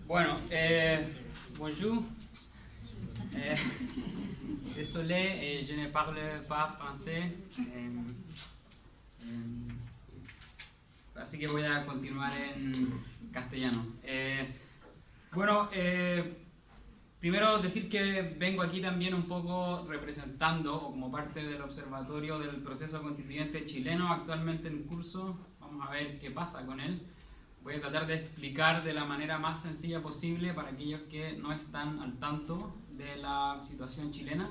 Bueno, bonjour. Désolé, je ne parle pas français. Así que voy a continuar en castellano. Bueno, primero decir que vengo aquí también un poco representando o como parte del observatorio del proceso constituyente chileno actualmente en curso. Vamos a ver qué pasa con él. Voy a tratar de explicar de la manera más sencilla posible para aquellos que no están al tanto de la situación chilena.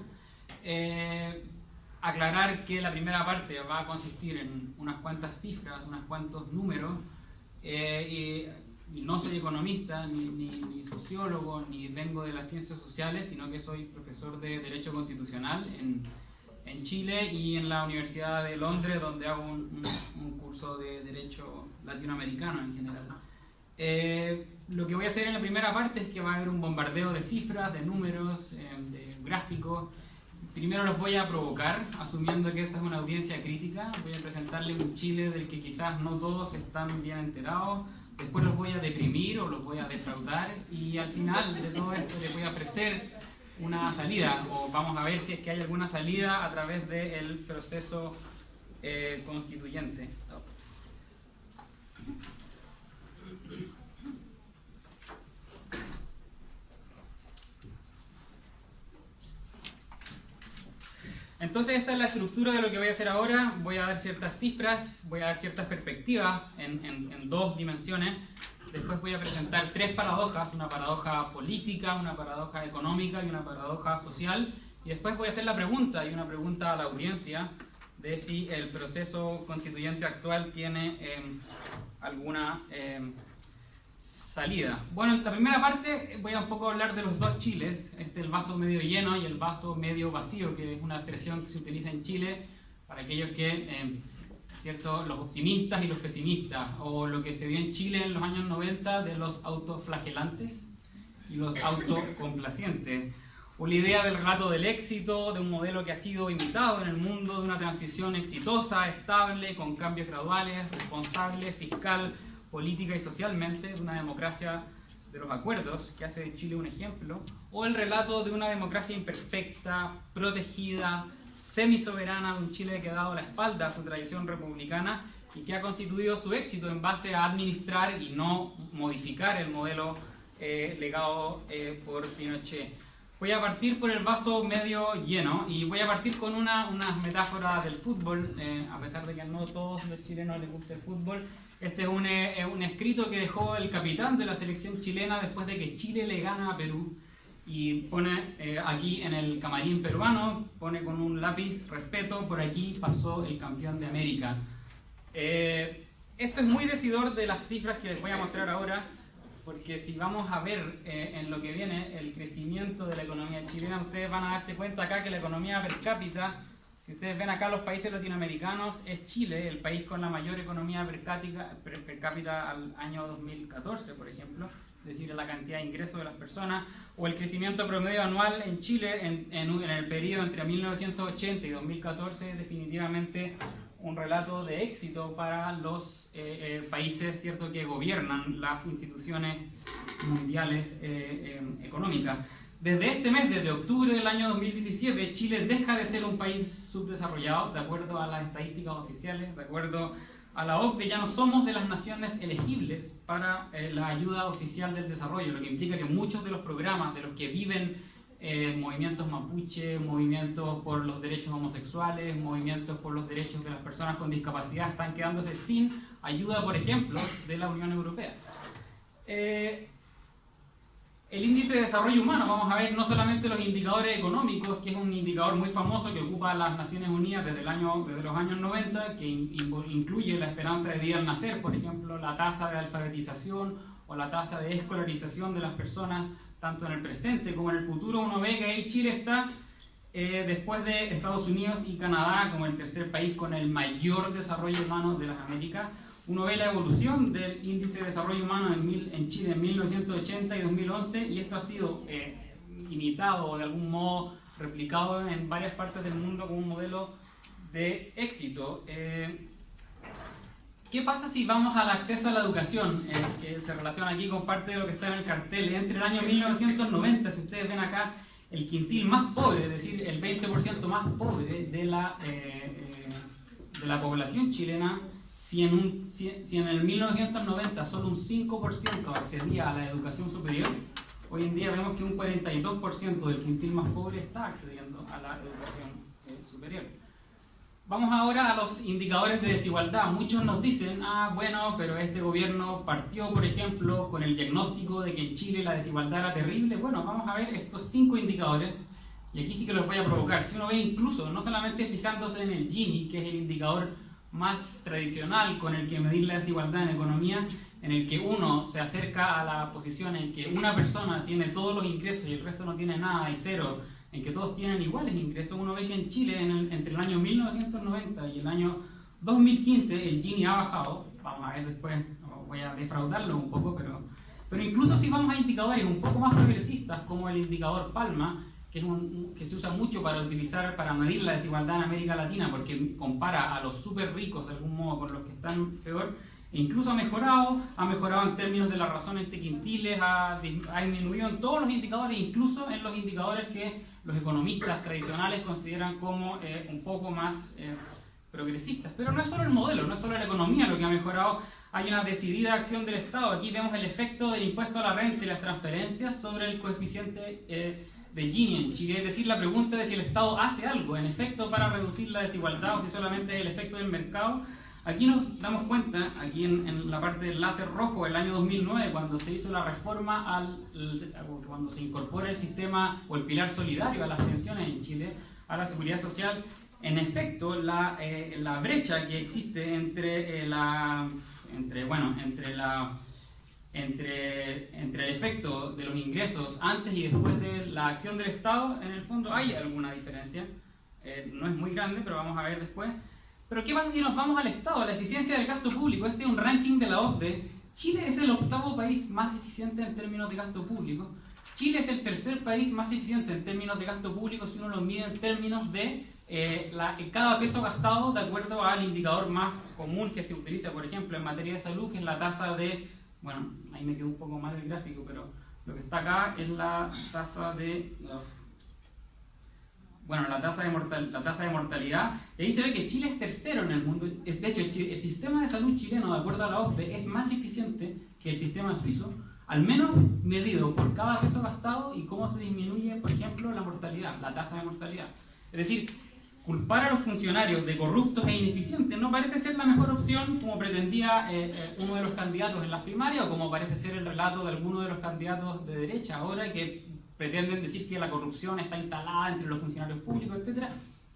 Aclarar que la primera parte va a consistir en unas cuantas cifras, unos cuantos números, y no soy economista, ni sociólogo, ni vengo de las ciencias sociales, sino que soy profesor de Derecho Constitucional en Chile y en la Universidad de Londres, donde hago un curso de Derecho Latinoamericano en general. Lo que voy a hacer en la primera parte es que va a haber un bombardeo de cifras, de números, de gráficos. Primero los voy a provocar, asumiendo que esta es una audiencia crítica. Voy a presentarles un Chile del que quizás no todos están bien enterados. Después los voy a deprimir o los voy a defraudar. Y al final de todo esto les voy a ofrecer una salida, o vamos a ver si es que hay alguna salida a través del proceso constituyente. Entonces esta es la estructura de lo que voy a hacer ahora. Voy a dar ciertas cifras, voy a dar ciertas perspectivas en dos dimensiones. Después voy a presentar tres paradojas, una paradoja política, una paradoja económica y una paradoja social. Y después voy a hacer la pregunta, y una pregunta a la audiencia, de si el proceso constituyente actual tiene alguna salida. Bueno, en la primera parte voy a un poco hablar de los dos Chiles, el vaso medio lleno y el vaso medio vacío, que es una expresión que se utiliza en Chile para aquellos que... ¿cierto? Los optimistas y los pesimistas, o lo que se dio en Chile en los años 90 de los autoflagelantes y los autocomplacientes, o la idea del relato del éxito, de un modelo que ha sido imitado en el mundo, de una transición exitosa, estable, con cambios graduales, responsable, fiscal, política y socialmente, de una democracia de los acuerdos, que hace de Chile un ejemplo, o el relato de una democracia imperfecta, protegida, semisoberana, de un Chile que ha dado la espalda a su tradición republicana y que ha constituido su éxito en base a administrar y no modificar el modelo legado por Pinochet. Voy a partir por el vaso medio lleno y voy a partir con una metáfora del fútbol, a pesar de que no todos los chilenos les gusta el fútbol. Este es un escrito que dejó el capitán de la selección chilena después de que Chile le gana a Perú. Y pone aquí en el camarín peruano, pone con un lápiz: respeto, por aquí pasó el campeón de América. Esto es muy decidor de las cifras que les voy a mostrar ahora, porque si vamos a ver en lo que viene el crecimiento de la economía chilena, ustedes van a darse cuenta acá que la economía per cápita, si ustedes ven acá los países latinoamericanos, es Chile el país con la mayor economía per cápita al año 2014, por ejemplo, es decir, la cantidad de ingresos de las personas, o el crecimiento promedio anual en Chile en el periodo entre 1980 y 2014 es definitivamente un relato de éxito para los países, ¿cierto?, que gobiernan las instituciones mundiales económicas. Desde este mes, desde octubre del año 2017, Chile deja de ser un país subdesarrollado, de acuerdo a las estadísticas oficiales, de acuerdo a la OCDE. Ya no somos de las naciones elegibles para la ayuda oficial del desarrollo, lo que implica que muchos de los programas de los que viven movimientos mapuche, movimientos por los derechos homosexuales, movimientos por los derechos de las personas con discapacidad, están quedándose sin ayuda, por ejemplo, de la Unión Europea. El índice de desarrollo humano, vamos a ver no solamente los indicadores económicos, que es un indicador muy famoso que ocupa las Naciones Unidas desde los años 90, que incluye la esperanza de vida al nacer, por ejemplo, la tasa de alfabetización o la tasa de escolarización de las personas, tanto en el presente como en el futuro. Uno ve que ahí Chile está, después de Estados Unidos y Canadá, como el tercer país con el mayor desarrollo humano de las Américas. Uno ve la evolución del índice de desarrollo humano en Chile en 1980 y 2011, y esto ha sido imitado o de algún modo replicado en varias partes del mundo como un modelo de éxito. ¿Qué pasa si vamos al acceso a la educación? Que se relaciona aquí con parte de lo que está en el cartel. Entre el año 1990, si ustedes ven acá, el quintil más pobre, es decir, el 20% más pobre de la población chilena, si en el 1990 solo un 5% accedía a la educación superior, hoy en día vemos que un 42% del quintil más pobre está accediendo a la educación superior. Vamos ahora a los indicadores de desigualdad. Muchos nos dicen, bueno, pero este gobierno partió, por ejemplo, con el diagnóstico de que en Chile la desigualdad era terrible. Bueno, vamos a ver estos 5 indicadores, y aquí sí que los voy a provocar. Si uno ve incluso, no solamente fijándose en el Gini, que es el indicador más tradicional con el que medir la desigualdad en economía, en el que uno se acerca a la posición en que una persona tiene todos los ingresos y el resto no tiene nada y cero, en que todos tienen iguales ingresos. Uno ve que en Chile, entre el año 1990 y el año 2015, el Gini ha bajado. Vamos a ver después, voy a defraudarlo un poco, pero incluso si vamos a indicadores un poco más progresistas, como el indicador Palma, que se usa mucho para medir la desigualdad en América Latina, porque compara a los súper ricos de algún modo con los que están peor, e incluso ha mejorado en términos de la razón entre quintiles, ha disminuido en todos los indicadores, incluso en los indicadores que los economistas tradicionales consideran como un poco más progresistas. Pero no es solo el modelo, no es solo la economía lo que ha mejorado, hay una decidida acción del Estado. Aquí vemos el efecto del impuesto a la renta y las transferencias sobre el coeficiente de Gini en Chile, es decir, la pregunta de si el Estado hace algo en efecto para reducir la desigualdad o si solamente es el efecto del mercado. Aquí nos damos cuenta, aquí en la parte del láser rojo, el año 2009, cuando se hizo la reforma, cuando se incorpora el sistema o el pilar solidario a las pensiones en Chile, a la seguridad social, en efecto, la brecha que existe entre el efecto de los ingresos antes y después de la acción del Estado, en el fondo hay alguna diferencia. No es muy grande, pero vamos a ver después. Pero ¿qué pasa si nos vamos al Estado, a la eficiencia del gasto público? Este es un ranking de la OCDE. Chile es el 8º país más eficiente en términos de gasto público. Chile es el 3er país más eficiente en términos de gasto público si uno lo mide en términos de cada peso gastado de acuerdo al indicador más común que se utiliza, por ejemplo, en materia de salud, que es la tasa de... Bueno, ahí me quedó un poco mal el gráfico, pero lo que está acá es la tasa de... la tasa de mortalidad. Y ahí se ve que Chile es tercero en el mundo. De hecho, el sistema de salud chileno, de acuerdo a la OCDE, es más eficiente que el sistema suizo, al menos medido por cada peso gastado y cómo se disminuye, por ejemplo, la mortalidad, la tasa de mortalidad. Es decir, culpar a los funcionarios de corruptos e ineficientes no parece ser la mejor opción, como pretendía uno de los candidatos en las primarias, o como parece ser el relato de alguno de los candidatos de derecha ahora, que pretenden decir que la corrupción está instalada entre los funcionarios públicos, etc.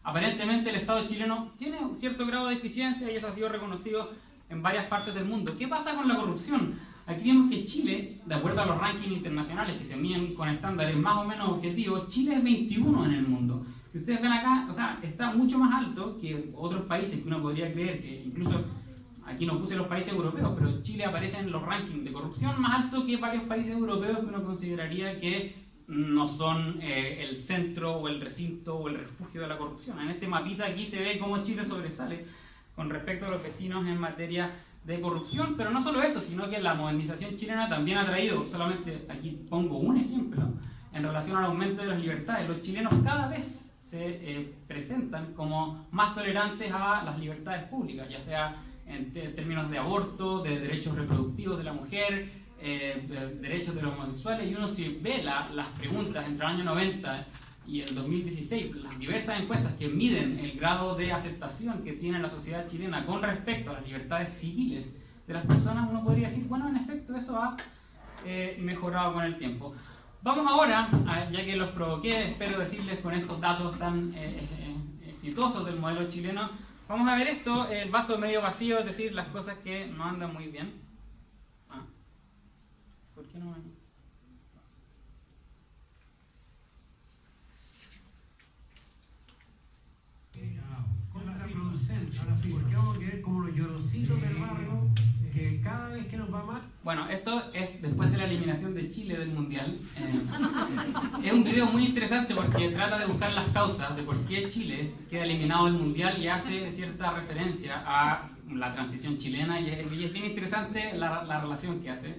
Aparentemente el Estado chileno tiene un cierto grado de eficiencia y eso ha sido reconocido en varias partes del mundo. ¿Qué pasa con la corrupción? Aquí vemos que Chile, de acuerdo a los rankings internacionales que se miden con estándares más o menos objetivos, Chile es 21 en el mundo. Si ustedes ven acá, está mucho más alto que otros países que uno podría creer, que incluso aquí no puse los países europeos, pero Chile aparece en los rankings de corrupción más alto que varios países europeos que uno consideraría que no son el centro o el recinto o el refugio de la corrupción. En este mapita aquí se ve cómo Chile sobresale con respecto a los vecinos en materia de corrupción, pero no solo eso, sino que la modernización chilena también ha traído, solamente aquí pongo un ejemplo, en relación al aumento de las libertades. Los chilenos cada vez se presentan como más tolerantes a las libertades públicas, ya sea en términos de aborto, de derechos reproductivos de la mujer, derechos de los homosexuales, y uno si ve las preguntas entre el año 90 y el 2016, las diversas encuestas que miden el grado de aceptación que tiene la sociedad chilena con respecto a las libertades civiles de las personas, uno podría decir, bueno, en efecto eso ha mejorado con el tiempo. Vamos ahora, ya que los provoqué, espero decirles con estos datos tan exitosos del modelo chileno, vamos a ver esto, el vaso medio vacío, es decir, las cosas que no andan muy bien. ¿Por qué no? Contraproducente, ahora sí, porque vamos a ver como los llorocitos del barrio porque cada vez que nos va mal... Bueno, esto es después de la eliminación de Chile del Mundial. Es un video muy interesante porque trata de buscar las causas de por qué Chile queda eliminado del Mundial y hace cierta referencia a la transición chilena y es bien interesante la relación que hace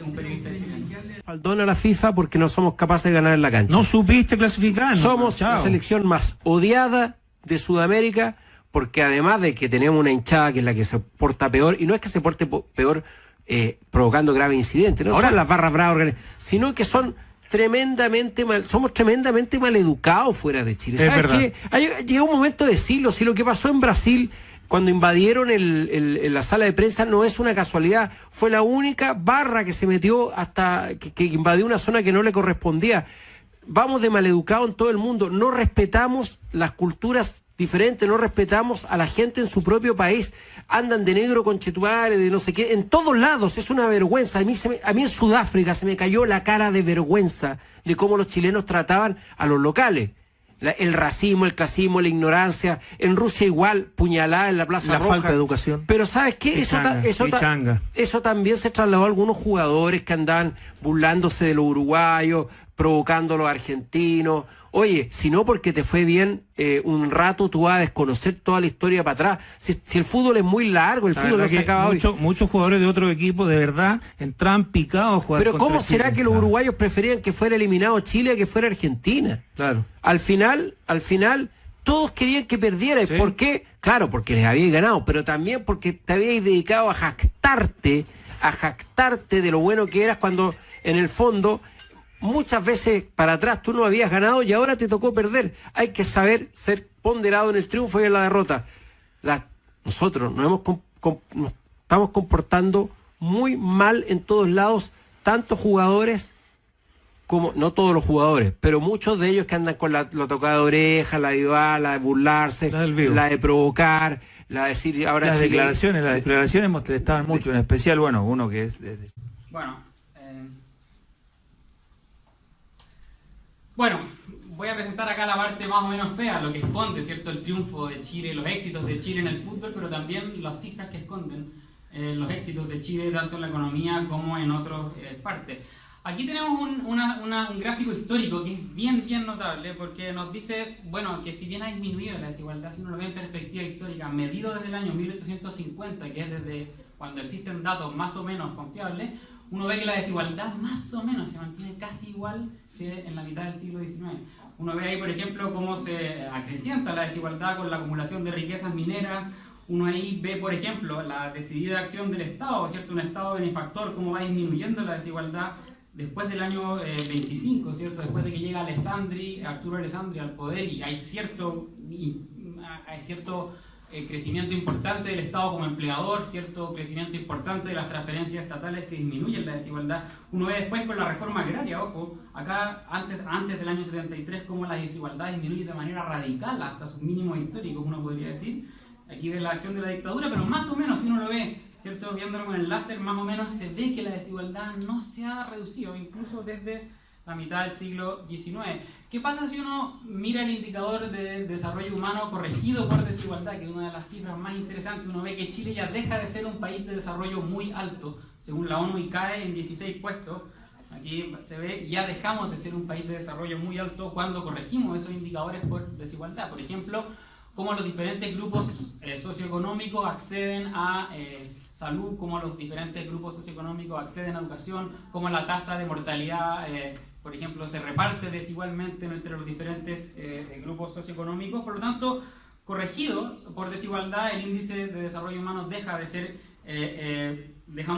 un periodista chileno. Faldón a la FIFA porque no somos capaces de ganar en la cancha. No supiste clasificar. Somos la selección más odiada de Sudamérica porque además de que tenemos una hinchada que es la que se porta peor, y no es que se porte peor provocando graves incidentes, no son las barras bravas, sino que son somos tremendamente mal educados fuera de Chile. ¿Sabes qué? Llegó un momento de decirlo, si lo que pasó en Brasil cuando invadieron la sala de prensa no es una casualidad, fue la única barra que se metió hasta que invadió una zona que no le correspondía. Vamos de maleducado en todo el mundo, no respetamos las culturas diferentes, no respetamos a la gente en su propio país, andan de negro con chetuares, de no sé qué, en todos lados, es una vergüenza. A mí en Sudáfrica se me cayó la cara de vergüenza de cómo los chilenos trataban a los locales. El racismo, el clasismo, la ignorancia. En Rusia igual, puñalada en la Plaza Roja. La falta de educación. Pero ¿sabes qué? Eso también se trasladó a algunos jugadores que andaban burlándose de los uruguayos, provocando a los argentinos. Oye, si no porque te fue bien un rato, tú vas a desconocer toda la historia para atrás. Si el fútbol es muy largo, el fútbol no se acaba hoy. Muchos jugadores de otro equipo de verdad entraban picados a jugar. Pero ¿cómo será que los uruguayos preferían que fuera eliminado Chile a que fuera Argentina? Claro. Al final, todos querían que perdiera. ¿Sí? ¿Por qué? Claro, porque les habíais ganado, pero también porque te habíais dedicado a jactarte de lo bueno que eras cuando en el fondo muchas veces para atrás tú no habías ganado y ahora te tocó perder. Hay que saber ser ponderado en el triunfo y en la derrota. Nosotros nos estamos comportando muy mal en todos lados, tanto jugadores como, no todos los jugadores, pero muchos de ellos que andan con la tocada de oreja, la de burlarse, la de provocar, la de decir ahora las declaraciones molestaban mucho, en especial, bueno, uno que es... Bueno, voy a presentar acá la parte más o menos fea, lo que esconde, ¿cierto?, el triunfo de Chile, los éxitos de Chile en el fútbol, pero también las cifras que esconden los éxitos de Chile tanto en la economía como en otras partes. Aquí tenemos un gráfico histórico que es bien notable porque nos dice, bueno, que si bien ha disminuido la desigualdad, si uno lo ve en perspectiva histórica, medido desde el año 1850, que es desde cuando existen datos más o menos confiables, uno ve que la desigualdad más o menos se mantiene casi igual que en la mitad del siglo XIX. Uno ve ahí, por ejemplo, cómo se acrecienta la desigualdad con la acumulación de riquezas mineras. Uno ahí ve, por ejemplo, la decidida acción del Estado, ¿cierto? Un Estado benefactor, cómo va disminuyendo la desigualdad después del año 25, ¿cierto? Después de que llega Arturo Alessandri al poder y hay cierto crecimiento importante del Estado como empleador, cierto crecimiento importante de las transferencias estatales que disminuyen la desigualdad. Uno ve después con la reforma agraria, ojo, acá antes del año 73, cómo la desigualdad disminuye de manera radical hasta sus mínimos históricos, uno podría decir. Aquí ve la acción de la dictadura, pero más o menos si uno lo ve, ¿cierto?, viéndolo con el láser, más o menos se ve que la desigualdad no se ha reducido, incluso desde la mitad del siglo XIX. ¿Qué pasa si uno mira el indicador de desarrollo humano corregido por desigualdad, que es una de las cifras más interesantes? Uno ve que Chile ya deja de ser un país de desarrollo muy alto, según la ONU, y cae en 16 puestos. Aquí se ve, ya dejamos de ser un país de desarrollo muy alto cuando corregimos esos indicadores por desigualdad. Por ejemplo, cómo los diferentes grupos socioeconómicos acceden a salud, cómo los diferentes grupos socioeconómicos acceden a educación, cómo la tasa de mortalidad, por ejemplo, se reparte desigualmente entre los diferentes grupos socioeconómicos. Por lo tanto, corregido por desigualdad, el índice de desarrollo humano dejamos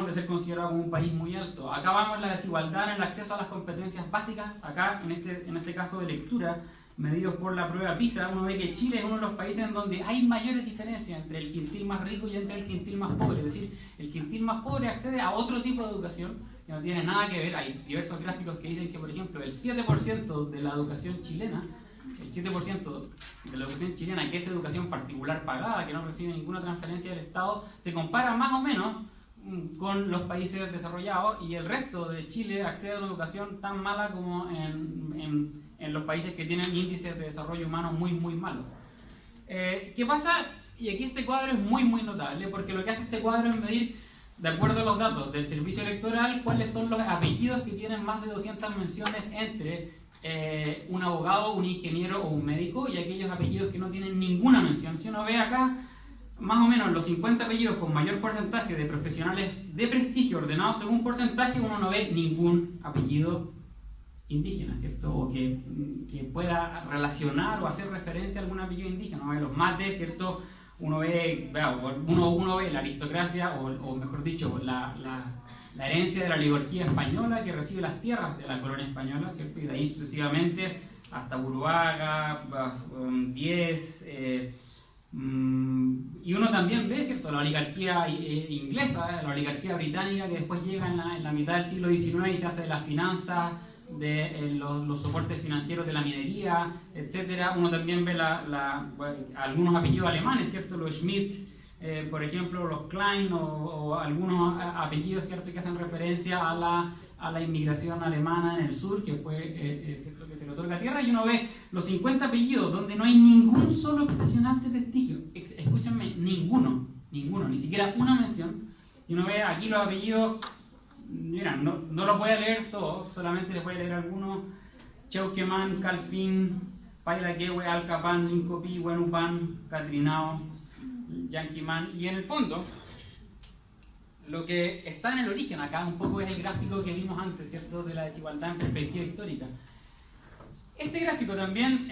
de ser considerados como un país muy alto. Acá vamos la desigualdad en el acceso a las competencias básicas, acá en este caso de lectura, medidos por la prueba PISA. Uno ve que Chile es uno de los países en donde hay mayores diferencias entre el quintil más rico y entre el quintil más pobre. Es decir, el quintil más pobre accede a otro tipo de educación que no tiene nada que ver. Hay diversos gráficos que dicen que, por ejemplo, el 7% de la educación chilena, que es educación particular pagada, que no recibe ninguna transferencia del Estado, se compara más o menos con los países desarrollados, y el resto de Chile accede a una educación tan mala como en los países que tienen índices de desarrollo humano muy malos. ¿Qué pasa? Y aquí este cuadro es muy notable, porque lo que hace este cuadro es medir de acuerdo a los datos del servicio electoral, cuáles son los apellidos que tienen más de 200 menciones entre un abogado, un ingeniero o un médico, y aquellos apellidos que no tienen ninguna mención. Si uno ve acá, más o menos los 50 apellidos con mayor porcentaje de profesionales de prestigio ordenados según porcentaje, uno no ve ningún apellido indígena, ¿cierto? O que pueda relacionar o hacer referencia a algún apellido indígena. Uno ve los mates, ¿cierto? Uno ve la aristocracia, o mejor dicho, la herencia de la oligarquía española que recibe las tierras de la colonia española, ¿cierto? Y de ahí sucesivamente hasta Buruaga, Diez, y uno también ve, ¿cierto?, la oligarquía inglesa, la oligarquía británica, que después llega en la mitad del siglo XIX y se hace de las finanzas, de los soportes financieros de la minería, etcétera. Uno también ve algunos apellidos alemanes, ¿cierto?, los Schmidt, por ejemplo, los Klein, o algunos apellidos, ¿cierto?, que hacen referencia a la inmigración alemana en el sur, que fue, ¿cierto?, que se le otorga tierra. Y uno ve los 50 apellidos donde no hay ningún solo profesional de prestigio. Escúchenme, ninguno, ni siquiera una mención. Y uno ve aquí los apellidos. Mira, no los voy a leer todos, solamente les voy a leer algunos: Chauqueman, Calfin, Pailaquehue, Alcapan, Lincopi, Huenupan, Catrinao, Yanquiman. Y en el fondo, lo que está en el origen acá un poco es el gráfico que vimos antes, ¿cierto?, de la desigualdad en perspectiva histórica. Este gráfico también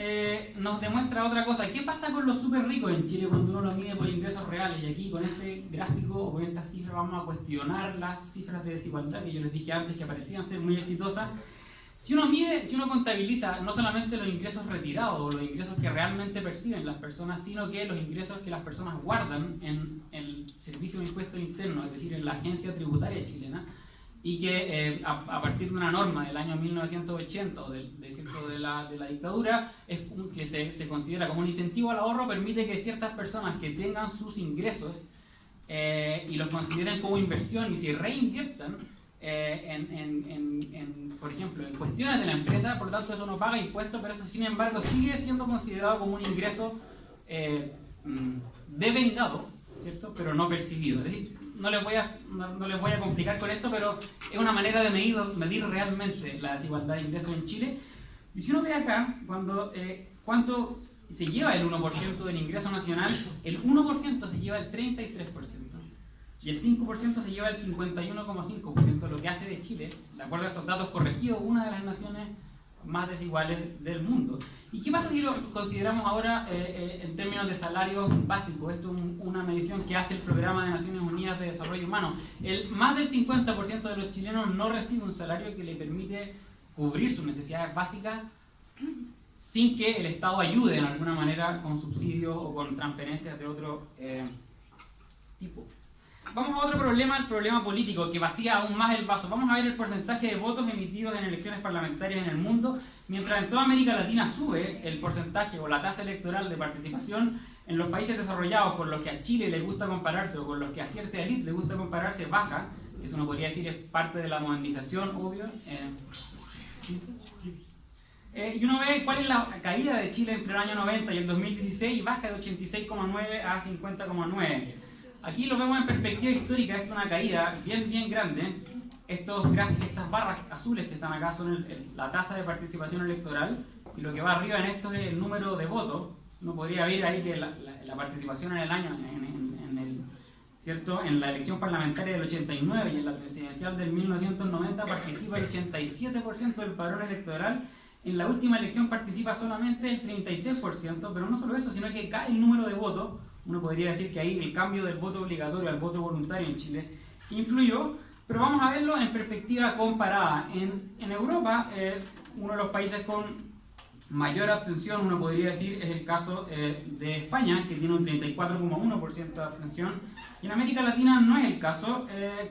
nos demuestra otra cosa. ¿Qué pasa con los súper ricos en Chile cuando uno lo mide por ingresos reales? Y aquí con este gráfico o con estas cifras vamos a cuestionar las cifras de desigualdad que yo les dije antes que parecían ser muy exitosas. Si uno contabiliza no solamente los ingresos retirados o los ingresos que realmente perciben las personas, sino que los ingresos que las personas guardan en el Servicio de Impuestos Internos, es decir, en la agencia tributaria chilena, y que a partir de una norma del año 1980 o de la dictadura, que se considera como un incentivo al ahorro, permite que ciertas personas que tengan sus ingresos y los consideren como inversión y se reinviertan por ejemplo, en cuestiones de la empresa. Por lo tanto, eso no paga impuestos, pero eso sin embargo sigue siendo considerado como un ingreso devengado, ¿cierto?, pero no percibido. Es decir, no les voy a complicar con esto, pero es una manera de medir realmente la desigualdad de ingresos en Chile. Y si uno ve acá, cuánto se lleva el 1% del ingreso nacional, el 1% se lleva el 33%, y el 5% se lleva el 51,5%, lo que hace de Chile, de acuerdo a estos datos corregidos, una de las naciones más desiguales del mundo. ¿Y qué pasa si lo consideramos ahora en términos de salarios básicos? Esto es una medición que hace el Programa de Naciones Unidas de Desarrollo Humano. Más del 50% de los chilenos no recibe un salario que le permite cubrir sus necesidades básicas sin que el Estado ayude en alguna manera con subsidios o con transferencias de otro tipo. Vamos a otro problema, el problema político, que vacía aún más el vaso. Vamos a ver el porcentaje de votos emitidos en elecciones parlamentarias en el mundo. Mientras en toda América Latina sube el porcentaje o la tasa electoral de participación, en los países desarrollados con los que a Chile le gusta compararse o con los que a cierta élite le gusta compararse, baja. Eso uno podría decir es parte de la modernización, obvio. Y uno ve cuál es la caída de Chile entre el año 90 y el 2016, y baja de 86,9 a 50,9. Aquí lo vemos en perspectiva histórica. Esto es una caída bien grande. Estas barras azules que están acá son la tasa de participación electoral, y lo que va arriba en esto es el número de votos. Uno podría ver ahí que la participación en el año, ¿cierto?, en la elección parlamentaria del 89 y en la presidencial del 1990 participa el 87% del padrón electoral. En la última elección participa solamente el 36%, pero no solo eso, sino que cae el número de votos. Uno podría decir que ahí el cambio del voto obligatorio al voto voluntario en Chile influyó, pero vamos a verlo en perspectiva comparada. En Europa, uno de los países con mayor abstención, uno podría decir, es el caso de España, que tiene un 34,1% de abstención, y en América Latina no es el caso.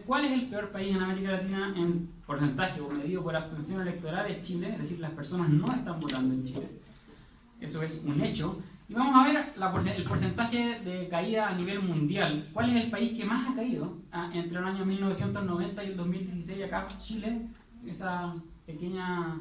¿Cuál es el peor país en América Latina en porcentaje o medido por abstención electoral? Es Chile, es decir, las personas no están votando en Chile. Eso es un hecho. Y vamos a ver el porcentaje de caída a nivel mundial. ¿Cuál es el país que más ha caído entre el año 1990 y el 2016? Acá Chile, esa pequeña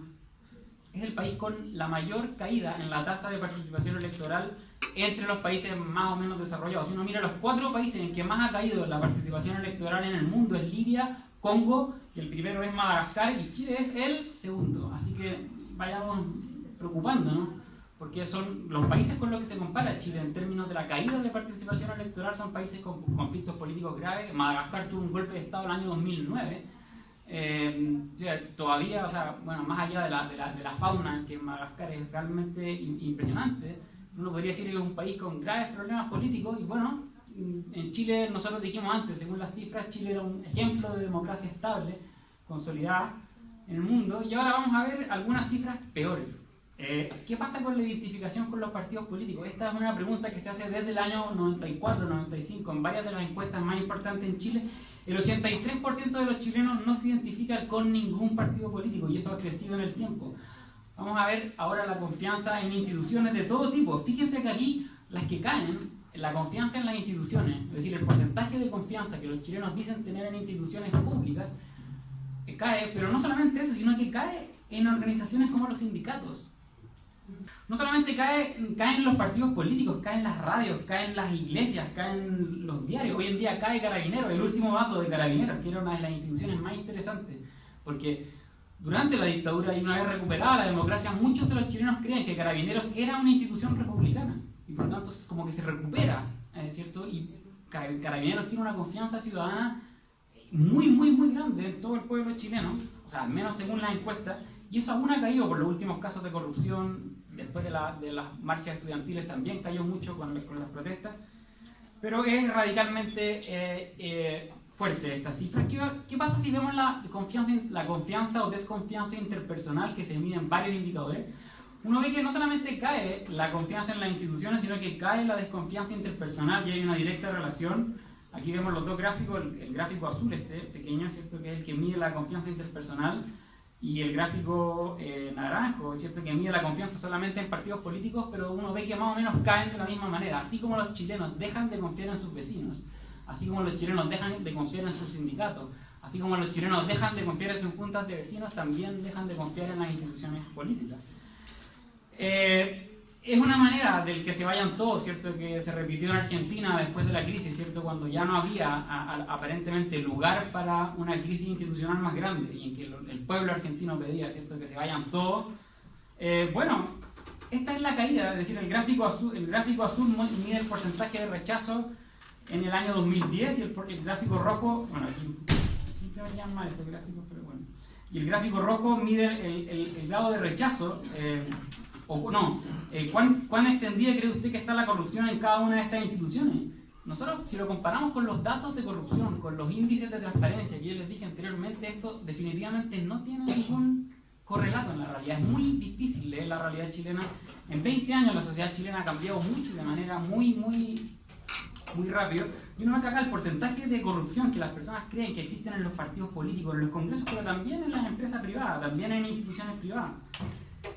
es el país con la mayor caída en la tasa de participación electoral entre los países más o menos desarrollados. Si uno mira los 4 países en que más ha caído la participación electoral en el mundo, es Libia, Congo, y el primero es Madagascar, y Chile es el segundo. Así que vayamos preocupándonos, porque son los países con los que se compara Chile en términos de la caída de participación electoral, son países con conflictos políticos graves. Madagascar tuvo un golpe de Estado en el año 2009. Todavía, o sea, bueno, más allá de la fauna, que en Madagascar es realmente impresionante, uno podría decir que es un país con graves problemas políticos. Y bueno, en Chile, nosotros dijimos antes, según las cifras, Chile era un ejemplo de democracia estable, consolidada en el mundo. Y ahora vamos a ver algunas cifras peores. ¿Qué pasa con la identificación con los partidos políticos? Esta es una pregunta que se hace desde el año 94, 95, en varias de las encuestas más importantes en Chile. El 83% de los chilenos no se identifica con ningún partido político, y eso ha crecido en el tiempo. Vamos a ver ahora la confianza en instituciones de todo tipo. Fíjense que aquí las que caen, la confianza en las instituciones, es decir, el porcentaje de confianza que los chilenos dicen tener en instituciones públicas, cae, pero no solamente eso, sino que cae en organizaciones como los sindicatos. No solamente caen los partidos políticos, caen las radios, caen las iglesias, caen los diarios. Hoy en día cae Carabineros, el último dato de Carabineros, que era una de las instituciones más interesantes, porque durante la dictadura y una vez recuperada la democracia, muchos de los chilenos creen que Carabineros era una institución republicana, y por tanto como que se recupera, ¿cierto? Y Carabineros tiene una confianza ciudadana muy, muy, muy grande en todo el pueblo chileno, o sea, menos según las encuestas, y eso aún ha caído por los últimos casos de corrupción. Después de las marchas estudiantiles también cayó mucho con las protestas, pero es radicalmente fuerte esta cifra. ¿Qué pasa si vemos la confianza o desconfianza interpersonal, que se mide en varios indicadores? Uno ve que no solamente cae la confianza en las instituciones, sino que cae la desconfianza interpersonal, y hay una directa relación. Aquí vemos los dos gráficos, el gráfico azul pequeño, ¿cierto?, que es el que mide la confianza interpersonal, y el gráfico naranjo, ¿cierto?, que mide la confianza solamente en partidos políticos, pero uno ve que más o menos caen de la misma manera. Así como los chilenos dejan de confiar en sus vecinos, así como los chilenos dejan de confiar en sus sindicatos, así como los chilenos dejan de confiar en sus juntas de vecinos, también dejan de confiar en las instituciones políticas. Es una manera del que se vayan todos, ¿cierto?, que se repitió en Argentina después de la crisis, ¿cierto?, cuando ya no había aparentemente lugar para una crisis institucional más grande, y en que el pueblo argentino pedía, ¿cierto?, que se vayan todos. Bueno, esta es la caída, es decir, el gráfico azul mide el porcentaje de rechazo en el año 2010, y el gráfico rojo, bueno, aquí siempre me llaman mal estos gráficos, pero bueno, y el gráfico rojo mide el grado de rechazo. ¿Cuán extendida cree usted que está la corrupción en cada una de estas instituciones? Nosotros, si lo comparamos con los datos de corrupción, con los índices de transparencia que yo les dije anteriormente, esto definitivamente no tiene ningún correlato en la realidad. Es muy difícil leer la realidad chilena. En 20 años la sociedad chilena ha cambiado mucho, de manera muy, muy, muy rápido. Y uno ve acá el porcentaje de corrupción que las personas creen que existen en los partidos políticos, en los congresos, pero también en las empresas privadas, también en instituciones privadas.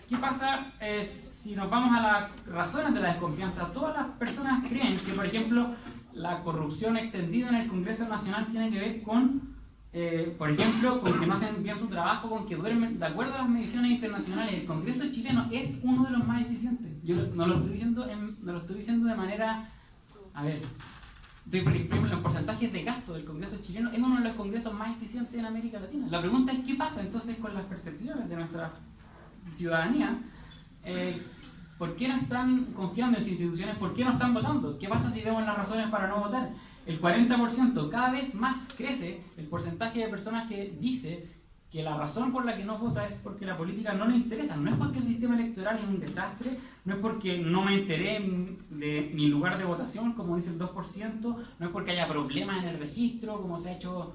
¿Qué pasa si nos vamos a las razones de la desconfianza? Todas las personas creen que, por ejemplo, la corrupción extendida en el Congreso Nacional tiene que ver con, por ejemplo, con que no hacen bien su trabajo, con que duermen. De acuerdo a las mediciones internacionales, el Congreso chileno es uno de los más eficientes. Yo no lo estoy diciendo de manera... A ver, por ejemplo, los porcentajes de gasto del Congreso chileno es uno de los congresos más eficientes en América Latina. La pregunta es, ¿qué pasa entonces con las percepciones de nuestra ciudadanía? ¿Por qué no están confiando en sus instituciones? ¿Por qué no están votando? ¿Qué pasa si vemos las razones para no votar? El 40%, cada vez más crece el porcentaje de personas que dice que la razón por la que no vota es porque la política no le interesa. No es porque el sistema electoral es un desastre, no es porque no me enteré de mi lugar de votación, como dice el 2%, no es porque haya problemas en el registro, como se ha hecho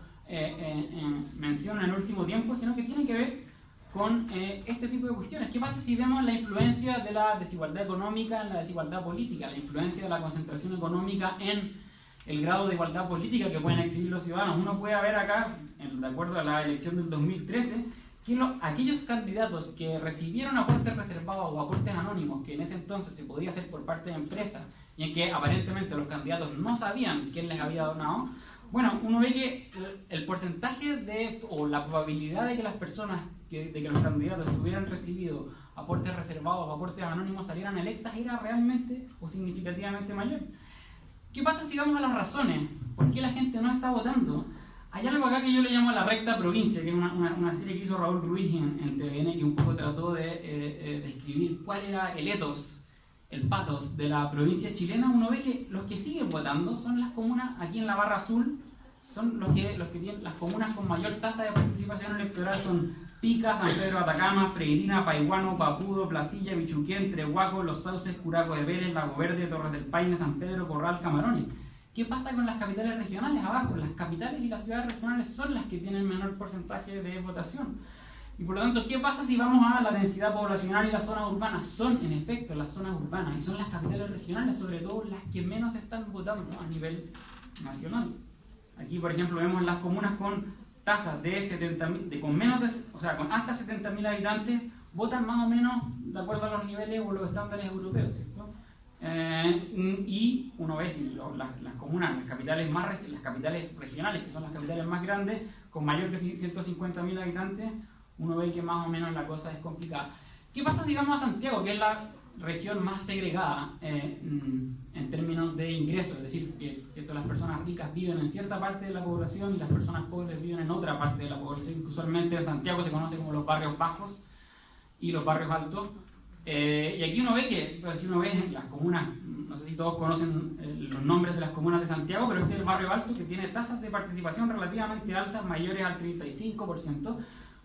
mención en el último tiempo, sino que tiene que ver con este tipo de cuestiones. ¿Qué pasa si vemos la influencia de la desigualdad económica en la desigualdad política, la influencia de la concentración económica en el grado de igualdad política que pueden exhibir los ciudadanos? Uno puede ver acá, de acuerdo a la elección del 2013, que aquellos candidatos que recibieron aportes reservados o aportes anónimos, que en ese entonces se podía hacer por parte de empresas, y en que aparentemente los candidatos no sabían quién les había donado, bueno, uno ve que el porcentaje o la probabilidad de que las personas, de que los candidatos hubieran recibido aportes reservados o aportes anónimos salieran electas era realmente o significativamente mayor. ¿Qué pasa si vamos a las razones? ¿Por qué la gente no está votando? Hay algo acá que yo le llamo la recta provincia, que es una serie que hizo Raúl Ruiz en TVN, que un poco trató de describir cuál era el ethos, el pathos de la provincia chilena. Uno ve que los que siguen votando son las comunas, aquí en la barra azul, son los que tienen las comunas con mayor tasa de participación electoral, son Pica, San Pedro de Atacama, Freirina, Paiguano, Papudo, Placilla, Bichuquén, Trehuaco, Los Sauces, Curaco de Vélez, Lago Verde, Torres del Paine, San Pedro, Corral, Camarones. ¿Qué pasa con las capitales regionales abajo? Las capitales y las ciudades regionales son las que tienen menor porcentaje de votación. Y por lo tanto, ¿qué pasa si vamos a la densidad poblacional y las zonas urbanas? Son, en efecto, las zonas urbanas y son las capitales regionales, sobre todo, las que menos están votando a nivel nacional. Aquí, por ejemplo, vemos las comunas con tasas de 70.000, con menos de, o sea, con hasta 70.000 habitantes, votan más o menos de acuerdo a los niveles o los estándares europeos, ¿cierto? Y uno ve si las comunas, las capitales regionales, que son las capitales más grandes, con mayor de 150.000 habitantes, uno ve que más o menos la cosa es complicada. ¿Qué pasa si vamos a Santiago, que es la región más segregada en términos de ingresos? Es decir, que ¿cierto? Las personas ricas viven en cierta parte de la población y las personas pobres viven en otra parte de la población. Usualmente Santiago se conoce como los barrios bajos y los barrios altos. Y aquí uno ve que, pues, si uno ve las comunas, no sé si todos conocen los nombres de las comunas de Santiago, pero este es el barrio alto que tiene tasas de participación relativamente altas, mayores al 35%,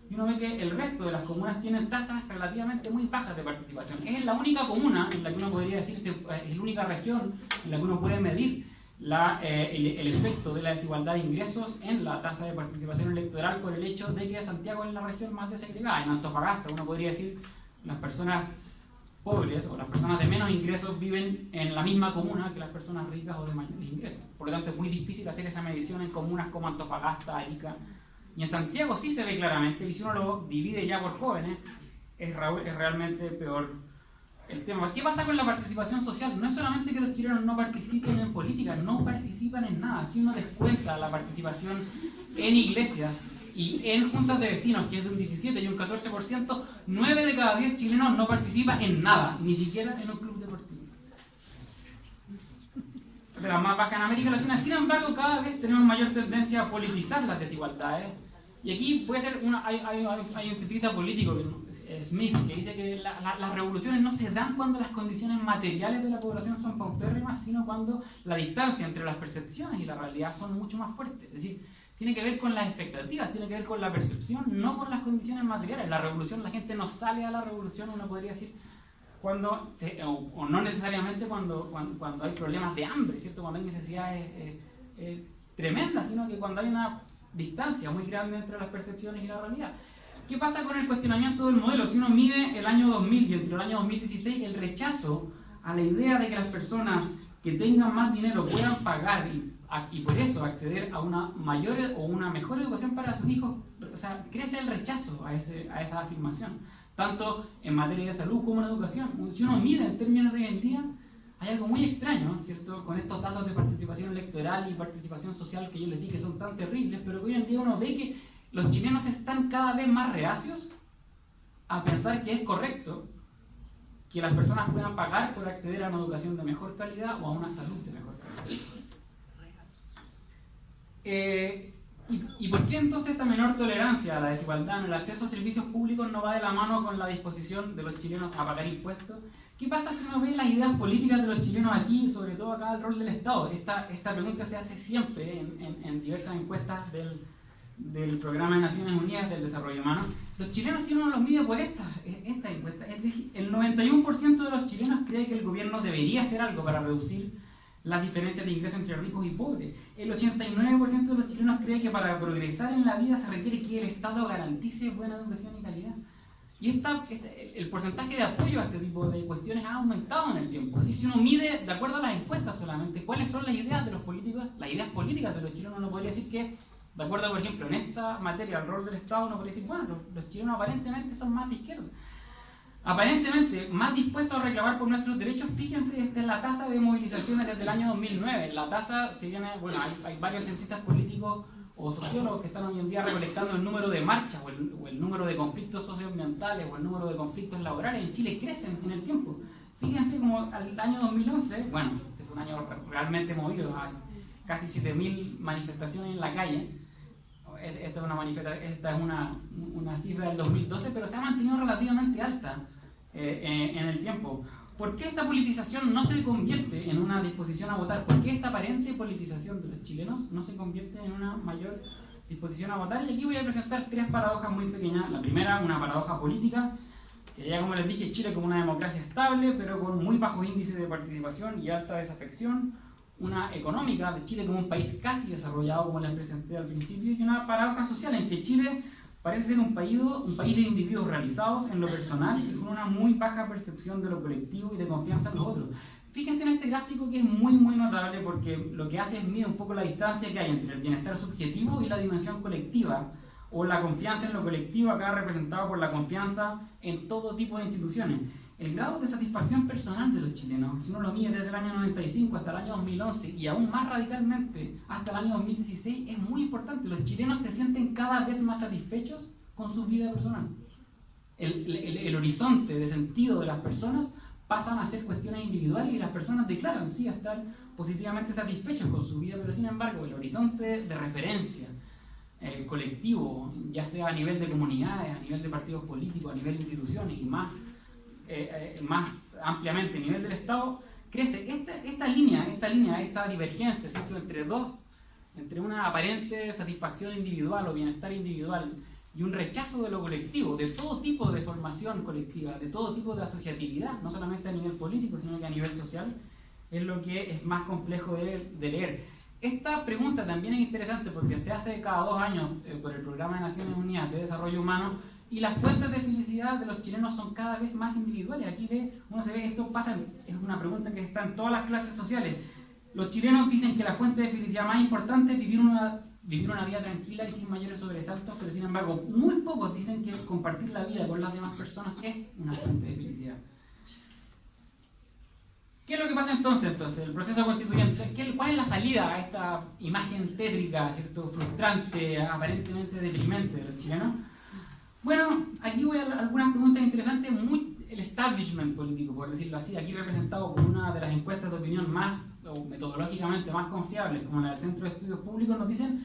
y uno ve que el resto de las comunas tienen tasas relativamente muy bajas de participación. Es la única comuna en la que uno podría decirse, es la única región en la que uno puede medir el efecto de la desigualdad de ingresos en la tasa de participación electoral por el hecho de que Santiago es la región más desegregada. En Antofagasta uno podría decir las personas pobres o las personas de menos ingresos viven en la misma comuna que las personas ricas o de mayores ingresos. Por lo tanto, es muy difícil hacer esa medición en comunas como Antofagasta, Arica. Y en Santiago sí se ve claramente, y si uno lo divide ya por jóvenes, es realmente peor el tema. ¿Qué pasa con la participación social? No es solamente que los chilenos no participen en política, no participan en nada. Si uno descuenta la participación en iglesias y en juntas de vecinos, que es de un 17 y un 14%, 9 de cada 10 chilenos no participa en nada, ni siquiera en un club deportivo. De la más baja en América Latina. Sin embargo, cada vez tenemos mayor tendencia a politizar las desigualdades. Y aquí puede ser hay un cientista político, Smith, que dice que las revoluciones no se dan cuando las condiciones materiales de la población son paupérrimas, sino cuando la distancia entre las percepciones y la realidad son mucho más fuertes. Es decir, tiene que ver con las expectativas, tiene que ver con la percepción, no con las condiciones materiales. La revolución, la gente no sale a la revolución, uno podría decir, o no necesariamente cuando hay problemas de hambre, ¿cierto? Cuando hay necesidades tremendas, sino que cuando hay una distancia muy grande entre las percepciones y la realidad. ¿Qué pasa con el cuestionamiento del modelo? Si uno mide el año 2000 y entre el año 2016, el rechazo a la idea de que las personas que tengan más dinero puedan pagar y por eso acceder a una mayor o una mejor educación para sus hijos, o sea, crece el rechazo a esa afirmación, tanto en materia de salud como en educación. Si uno mide en términos de hoy en día, hay algo muy extraño, ¿cierto? Con estos datos de participación electoral y participación social que yo les di que son tan terribles, pero que hoy en día uno ve que los chilenos están cada vez más reacios a pensar que es correcto que las personas puedan pagar por acceder a una educación de mejor calidad o a una salud de mejor calidad. ¿Y por qué entonces esta menor tolerancia a la desigualdad en el acceso a servicios públicos no va de la mano con la disposición de los chilenos a pagar impuestos? ¿Qué pasa si uno ve las ideas políticas de los chilenos aquí, sobre todo acá el rol del Estado? Esta pregunta se hace siempre en diversas encuestas del Programa de Naciones Unidas del Desarrollo Humano. Los chilenos, si uno los mide por esta encuesta, es decir, el 91% de los chilenos cree que el gobierno debería hacer algo para reducir las diferencias de ingresos entre ricos y pobres. El 89% de los chilenos cree que para progresar en la vida se requiere que el Estado garantice buena educación y calidad. Y el porcentaje de apoyo a este tipo de cuestiones ha aumentado en el tiempo. Así, si uno mide, de acuerdo a las encuestas solamente, cuáles son las ideas de los políticos, las ideas políticas de los chilenos, uno podría decir que, de acuerdo, por ejemplo, en esta materia, el rol del Estado, uno podría decir, bueno, los chilenos aparentemente son más de izquierda. Aparentemente, más dispuestos a reclamar por nuestros derechos. Fíjense, esta es la tasa de movilizaciones desde el año 2009. La tasa, si viene, bueno, hay varios cientistas políticos o sociólogos que están hoy en día recolectando el número de marchas o el número de conflictos socioambientales o el número de conflictos laborales en Chile crecen en el tiempo. Fíjense como al año 2011, bueno, este fue un año realmente movido, hay casi 7.000 manifestaciones en la calle. Esta es una cifra del 2012, pero se ha mantenido relativamente alta en el tiempo. ¿Por qué esta politización no se convierte en una disposición a votar? ¿Por qué esta aparente politización de los chilenos no se convierte en una mayor disposición a votar? Y aquí voy a presentar 3 paradojas muy pequeñas. La primera, una paradoja política, que ya como les dije, Chile como una democracia estable, pero con muy bajos índices de participación y alta desafección. Una económica, de Chile como un país casi desarrollado, como les presenté al principio, y una paradoja social en que Chile parece ser un país de individuos realizados en lo personal y con una muy baja percepción de lo colectivo y de confianza en los otros. Fíjense en este gráfico que es muy notable porque lo que hace es medir un poco la distancia que hay entre el bienestar subjetivo y la dimensión colectiva, o la confianza en lo colectivo, acá representado por la confianza en todo tipo de instituciones. El grado de satisfacción personal de los chilenos, si uno lo mide desde el año 95 hasta el año 2011 y aún más radicalmente hasta el año 2016, es muy importante. Los chilenos se sienten cada vez más satisfechos con su vida personal. El horizonte de sentido de las personas pasan a ser cuestiones individuales y las personas declaran sí estar positivamente satisfechos con su vida, pero sin embargo el horizonte de referencia colectivo, ya sea a nivel de comunidades, a nivel de partidos políticos, a nivel de instituciones y más ampliamente a nivel del Estado, crece. Esta divergencia, ¿cierto?, entre una aparente satisfacción individual o bienestar individual y un rechazo de lo colectivo, de todo tipo de formación colectiva, de todo tipo de asociatividad, no solamente a nivel político, sino que a nivel social, es lo que es más complejo de leer. Esta pregunta también es interesante porque se hace cada 2 años por el Programa de Naciones Unidas de Desarrollo Humano, y las fuentes de felicidad de los chilenos son cada vez más individuales. Aquí uno se ve, esto pasa, es una pregunta que está en todas las clases sociales. Los chilenos dicen que la fuente de felicidad más importante es vivir una vida tranquila y sin mayores sobresaltos, pero sin embargo muy pocos dicen que compartir la vida con las demás personas es una fuente de felicidad. ¿Qué es lo que pasa entonces? El proceso constituyente. ¿Cuál es la salida a esta imagen tétrica, ¿cierto?, frustrante, aparentemente deprimente de los chilenos? Bueno, aquí voy a algunas preguntas interesantes. El establishment político, por decirlo así, aquí representado por una de las encuestas de opinión más, o metodológicamente más confiables, como la del Centro de Estudios Públicos, nos dicen: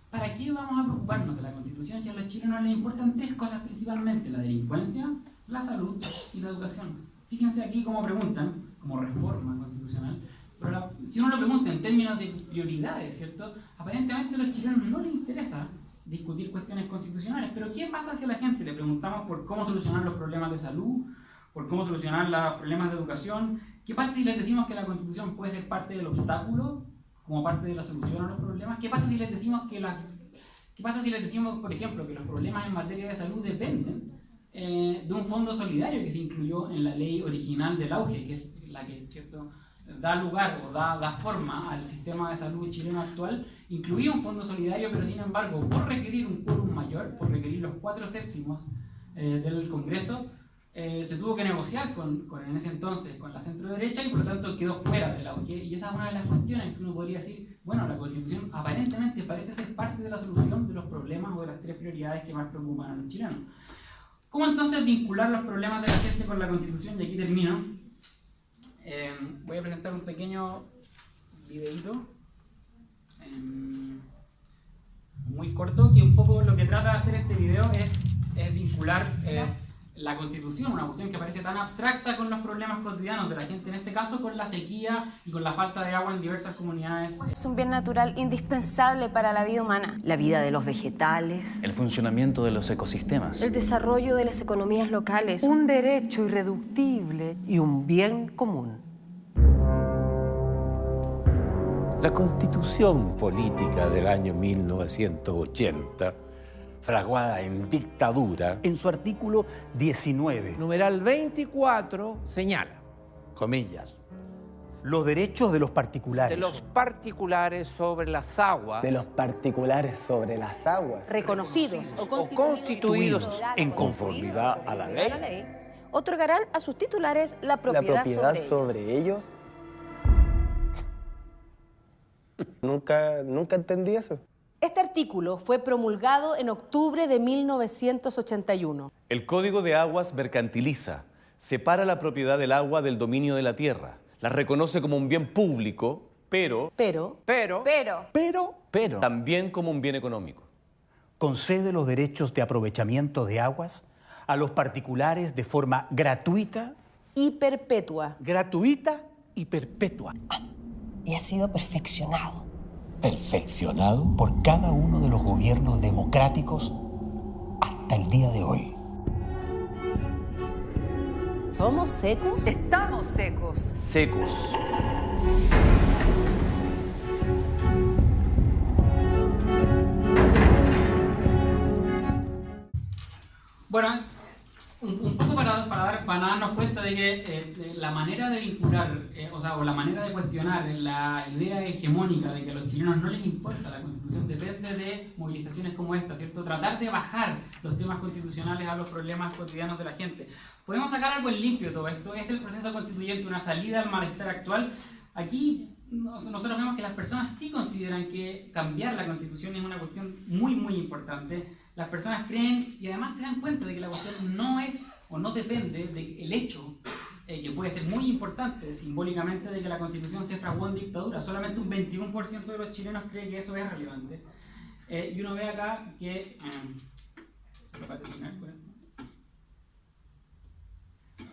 ¿para qué vamos a preocuparnos de la Constitución si a los chilenos les importan 3 cosas principalmente? La delincuencia, la salud y la educación. Fíjense aquí cómo preguntan, como reforma constitucional, pero si uno lo pregunta en términos de prioridades, ¿cierto?, aparentemente a los chilenos no les interesa discutir cuestiones constitucionales. Pero ¿qué pasa si a la gente le preguntamos por cómo solucionar los problemas de salud, por cómo solucionar los problemas de educación? ¿Qué pasa si les decimos que la Constitución puede ser parte del obstáculo, como parte de la solución a los problemas? ¿Qué pasa si les decimos por ejemplo, que los problemas en materia de salud dependen de un fondo solidario que se incluyó en la ley original del auge, que es la que, ¿cierto?, da lugar o da forma al sistema de salud chileno actual? Incluía un fondo solidario, pero sin embargo, por requerir un quórum mayor, por requerir los 4/7 del Congreso, se tuvo que negociar en ese entonces con la centro derecha y por lo tanto quedó fuera del auge. Y esa es una de las cuestiones que uno podría decir: bueno, la Constitución aparentemente parece ser parte de la solución de los problemas o de las 3 prioridades que más preocupan a los chilenos. ¿Cómo entonces vincular los problemas de la gente con la Constitución? Y aquí termino. Voy a presentar un pequeño videíto muy corto, que un poco lo que trata de hacer este video es vincular la Constitución, una cuestión que parece tan abstracta, con los problemas cotidianos de la gente, en este caso con la sequía y con la falta de agua en diversas comunidades. Es un bien natural indispensable para la vida humana. La vida de los vegetales. El funcionamiento de los ecosistemas. El desarrollo de las economías locales. Un derecho irreductible y un bien común. La Constitución Política del año 1980, fraguada en dictadura, en su artículo 19, numeral 24, señala, comillas, los derechos de los particulares. de los particulares sobre las aguas. De los particulares sobre las aguas. Reconocidos o constituidos en conformidad a la ley, otorgarán a sus titulares la propiedad sobre ellos. Nunca entendí eso. Este artículo fue promulgado en octubre de 1981. El Código de Aguas mercantiliza, separa la propiedad del agua del dominio de la tierra, la reconoce como un bien público, pero también como un bien económico. Concede los derechos de aprovechamiento de aguas a los particulares de forma gratuita y perpetua. Gratuita y perpetua. Y ha sido perfeccionado. Perfeccionado por cada uno de los gobiernos democráticos hasta el día de hoy. ¿Somos secos? Estamos secos. Secos. Bueno, un poco para darnos cuenta de que la manera de vincular, o la manera de cuestionar la idea hegemónica de que a los chilenos no les importa la Constitución depende de movilizaciones como esta, ¿cierto? Tratar de bajar los temas constitucionales a los problemas cotidianos de la gente. Podemos sacar algo en limpio de todo esto. ¿Es el proceso constituyente una salida al malestar actual? Aquí nosotros vemos que las personas sí consideran que cambiar la Constitución es una cuestión muy, muy importante. Las personas creen y además se dan cuenta de que la cuestión no es o no depende del hecho, que puede ser muy importante simbólicamente, de que la Constitución se fraguó en dictadura. Solamente un 21% de los chilenos cree que eso es relevante. Y uno ve acá que...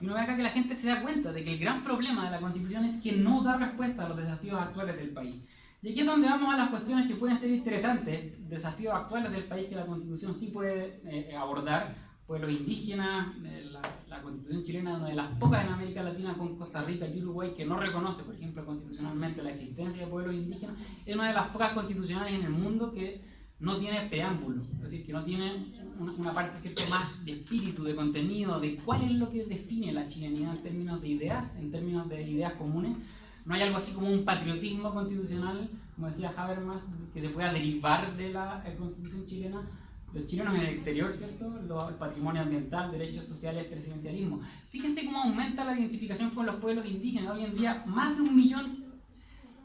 que la gente se da cuenta de que el gran problema de la Constitución es que no da respuesta a los desafíos actuales del país. Y aquí es donde vamos a las cuestiones que pueden ser interesantes, desafíos actuales del país que la Constitución sí puede abordar. Pueblos indígenas, la Constitución chilena es una de las pocas en América Latina, con Costa Rica y Uruguay, que no reconoce, por ejemplo, constitucionalmente la existencia de pueblos indígenas. Es una de las pocas constitucionales en el mundo que no tiene preámbulo, es decir, que no tiene una parte, ¿cierto?, más de espíritu, de contenido, de cuál es lo que define la chilenidad en términos de ideas comunes. No hay algo así como un patriotismo constitucional, como decía Habermas, que se pueda derivar de la Constitución chilena. Los chilenos en el exterior, ¿cierto?, el patrimonio ambiental, derechos sociales, presidencialismo. Fíjense cómo aumenta la identificación con los pueblos indígenas. Hoy en día, más de 1 millón,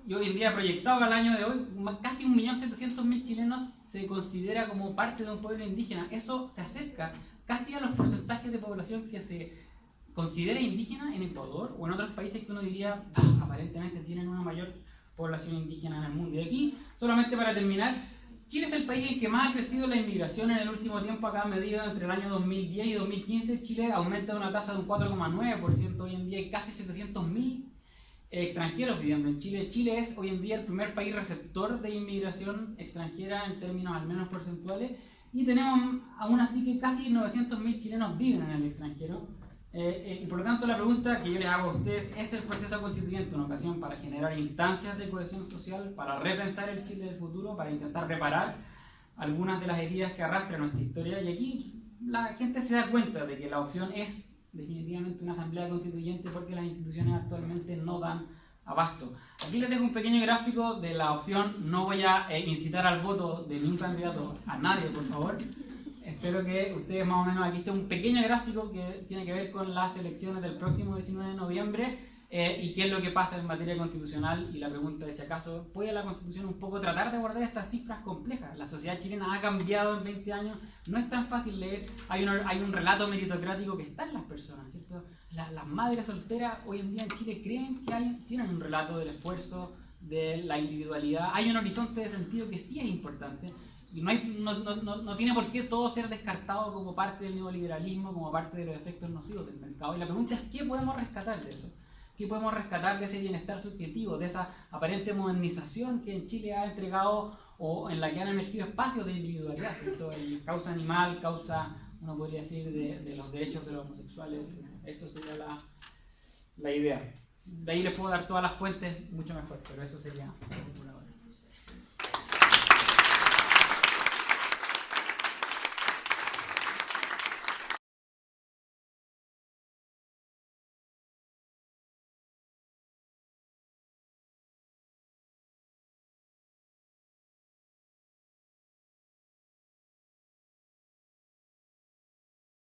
y hoy en día proyectado al año de hoy, casi 1.700.000 chilenos se considera como parte de un pueblo indígena. Eso se acerca casi a los porcentajes de población que se considera indígena en Ecuador o en otros países que uno diría aparentemente tienen una mayor población indígena en el mundo. Y aquí, solamente para terminar, Chile es el país en que más ha crecido la inmigración en el último tiempo. Acá, medido entre el año 2010 y 2015, Chile aumenta de una tasa de un 4,9%. Hoy en día hay casi 700.000 extranjeros viviendo en Chile. Chile es hoy en día el primer país receptor de inmigración extranjera en términos al menos porcentuales, y tenemos aún así que casi 900.000 chilenos viven en el extranjero. Y por lo tanto la pregunta que yo les hago a ustedes: ¿es el proceso constituyente una ocasión para generar instancias de cohesión social, para repensar el Chile del futuro, para intentar reparar algunas de las heridas que arrastra nuestra historia? Y aquí la gente se da cuenta de que la opción es definitivamente una asamblea constituyente, porque las instituciones actualmente no dan abasto. Aquí les dejo un pequeño gráfico de la opción. No voy a incitar al voto de ningún candidato, a nadie, por favor. Espero que ustedes más o menos, aquí está un pequeño gráfico que tiene que ver con las elecciones del próximo 19 de noviembre y qué es lo que pasa en materia constitucional, y la pregunta de si acaso puede la Constitución un poco tratar de abordar estas cifras complejas. La sociedad chilena ha cambiado en 20 años, no es tan fácil leer, hay un relato meritocrático que está en las personas, ¿cierto? Las madres solteras hoy en día en Chile creen que tienen un relato del esfuerzo, de la individualidad, hay un horizonte de sentido que sí es importante. Y no tiene por qué todo ser descartado como parte del neoliberalismo, como parte de los efectos nocivos del mercado. Y la pregunta es: ¿qué podemos rescatar de eso? ¿Qué podemos rescatar de ese bienestar subjetivo, de esa aparente modernización que en Chile ha entregado o en la que han emergido espacios de individualidad, ¿cierto? Causa animal, causa, uno podría decir, de los derechos de los homosexuales. Eso sería la idea. De ahí les puedo dar todas las fuentes mucho mejor, pero eso sería...